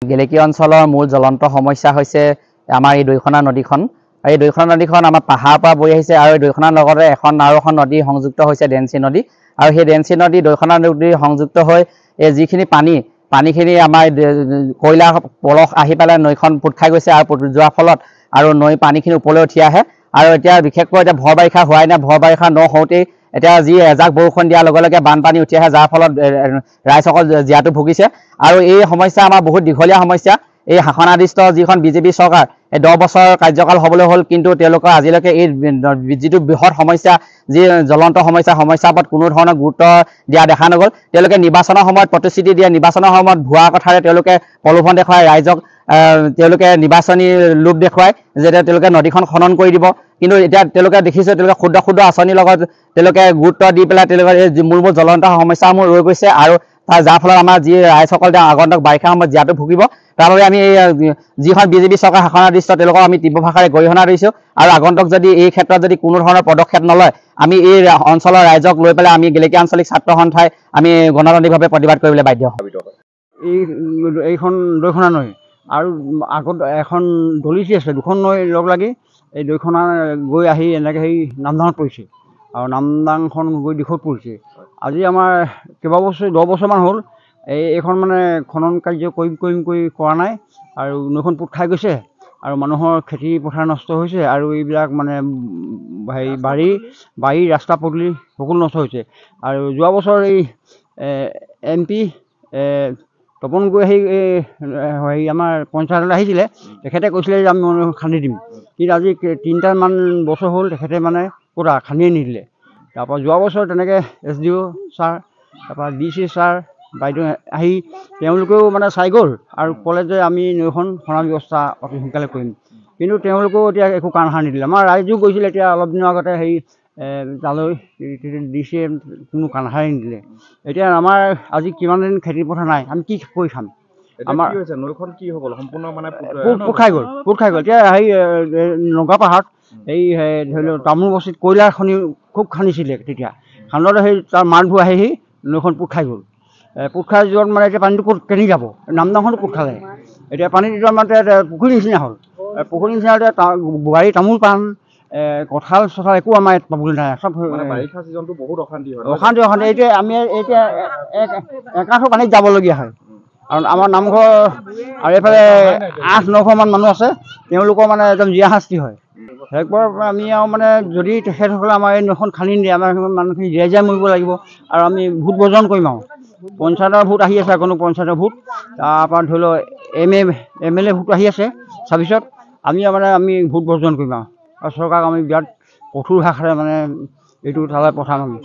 গেলেকী অঞ্চলৰ মূল জ্বলন্ত সমস্যা হৈছে আমাৰ এই দৈখনা নদীখন। এই দৈখনা নদীখন আমাৰ পাহাৰৰ পৰা বৈ আহিছে আৰু এই দৈখনাৰ লগতে এখন নদী সংযুক্ত হৈছে ডেন্সি নদী। আৰু সেই ডেন্সি নদী দৈখনা নদী সংযুক্ত হৈ এই যিখিনি পানীখিনি আমাৰ কয়লা পলস আহি পেলাই নৈখন পোত খাই গৈছে আৰু যোৱাৰ ফলত আৰু নৈ পানীখিনি ওপৰলৈ উঠি আহে। আৰু এতিয়া বিশেষকৈ এতিয়া ভৰ বাৰিষা হোৱাই নাই, ভৰ বাৰিষা নহওঁতেই এতিয়া যি এজাক বৰষুণ দিয়াৰ লগে লগে বানপানী উঠি আহে, যাৰ ফলত ৰাইজসকল জীয়াতু ভুগিছে। আৰু এই সমস্যা আমাৰ বহুত দীঘলীয়া সমস্যা। এই শাসনাধিষ্ঠ যিখন বিজেপি চৰকাৰ, এই 10 বছৰ কাৰ্যকাল হ'বলৈ হ'ল, কিন্তু তেওঁলোকৰ আজিলৈকে এই যিটো বৃহৎ সমস্যা, যি জ্বলন্ত সমস্যাৰ ওপৰত কোনো ধৰণৰ গুৰুত্ব দিয়া দেখা নগ'ল। তেওঁলোকে নিৰ্বাচনৰ সময়ত প্ৰতিশ্ৰুতি দিয়ে, নিৰ্বাচনৰ সময়ত ভুৱা কথাৰে তেওঁলোকে প্ৰলোভন দেখুৱাই ৰাইজক, তেওঁলোকে নিৰ্বাচনী লোভ দেখুৱায় যে তেওঁলোকে নদীখন খনন কৰি দিব। কিন্তু এতিয়া তেওঁলোকে দেখিছে তেওঁলোকে ক্ষুদ্ৰ ক্ষুদ্ৰ আঁচনিৰ লগত তেওঁলোকে গুৰুত্ব দি পেলাই তেওঁলোকে এই মূল জ্বলন্ত সমস্যাসমূহ ৰৈ গৈছে, আৰু যাৰ ফলত আমাৰ যি ৰাইজসকল আগন্তুক বাৰিষা সময়ত জীয়াতু ভুগিব। তাৰ বাবে আমি যিখন বিজেপি চৰকাৰ শাসনাধিষ্ঠ তেওঁলোকক আমি তীব্ৰ ভাষাৰে গৰিহণা দিছোঁ। আৰু আগন্তুক যদি এই ক্ষেত্ৰত যদি কোনো ধৰণৰ পদক্ষেপ নলয়, আমি এই অঞ্চলৰ ৰাইজক লৈ পেলাই আমি গেলেকী আঞ্চলিক ছাত্ৰ সন্থাই আমি গণতান্ত্ৰিকভাৱে প্ৰতিবাদ কৰিবলৈ বাধ্য হ'ম। এইখন দৈখনা নৈ আৰু আগত এখন দলিচি আছে, দুখন নৈ লগ লাগি এই দৈখনা গৈ আহি এনেকৈ সেই নামদাঙত পৰিছে, আৰু নামদাংখন গৈ দিশত পৰিছে। আজি আমাৰ কেইবা বছৰ 10 বছৰমান হ'ল এইখন মানে খনন কাৰ্য কৰিম কৰা নাই, আৰু নৈখন পোত খাই গৈছে, আৰু মানুহৰ খেতি পথাৰ নষ্ট হৈছে, আৰু এইবিলাক মানে বাৰী ৰাস্তা পদূলি সকলো নষ্ট হৈছে। আৰু যোৱা বছৰ এই MP তপন গগৈ আমাৰ পঞ্চায়তলৈ আহিছিলে, তেখেতে কৈছিলে যে আমি খান্দি দিম, কিন্তু আজি 3টামান বছৰ হ'ল তেখেতে মানে পুৰা খান্দিয়ে নিদিলে। তাৰপৰা যোৱা বছৰ তেনেকৈ SDO ছাৰ, তাৰপৰা DC ছাৰ বাইদেউ আহি তেওঁলোকেও মানে চাই গ'ল আৰু ক'লে যে আমি নৈখন খনাৰ ব্যৱস্থা অতি সোনকালে কৰিম, কিন্তু তেওঁলোকেও এতিয়া একো কাণসাৰ নিদিলে। আমাৰ ৰাইজেও গৈছিলে এতিয়া অলপ দিনৰ আগতে তালৈ, DC কোনো কাণসাৰেই নিদিলে। এতিয়া আমাৰ আজি কিমান দিন খেতি পথাৰ নাই, আমি কি কৰি খাম? আমাৰ নৈখন কি হৈ গ'ল, সম্পূৰ্ণ মানে পোত খাই গ'ল। এতিয়া নগা পাহাৰত ধৰি লওক তামোল বস্তিত কয়লা খনি খুব খান্দিছিলে, তেতিয়া খান্দোতে তাৰ মাছবোৰ আহি নৈখন পোত খাই গ'ল। পোত খাই যোৱাত মানে এতিয়া পানীটো ক'ত কেনি যাব, নামদাংখনো পোত খালে। এতিয়া পানীটো মানে পুখুৰীৰ নিচিনা হ'ল, পুখুৰীৰ নিচিনা বাৰী তামোল পাণ কঁঠাল চঠাল একো আমাৰ ইয়াত পাবলৈ নাই, চব বাৰিষা ছিজনটো বহুত অশান্তি হয়। এতিয়া আমি একাঠো পানীত যাবলগীয়া হয়। আৰু আমাৰ নামঘৰ আৰু এইফালে 800-900মান মানুহ আছে, তেওঁলোকৰ মানে একদম জীয়াশাস্তি হয়। সেইবোৰ আমি আৰু মানে যদি তেখেতসকলে আমাৰ এই নৈখন খান্দি নিদিয়ে, আমাৰ মানুহখিনি জীয়াই মৰিব লাগিব। আৰু আমি ভোট বৰ্জন কৰিম, আৰু পঞ্চায়তৰ ভোট আহি আছে, কোনো পঞ্চায়তৰ ভোট, তাৰপৰা ধৰি লওক MLA ভোট আহি আছে 26ত, আমি ভোট বৰ্জন কৰিম, আৰু চৰকাৰক আমি বিৰাট কঠোৰ ভাষাৰে মানে এইটো তালৈ পঠাম আমি।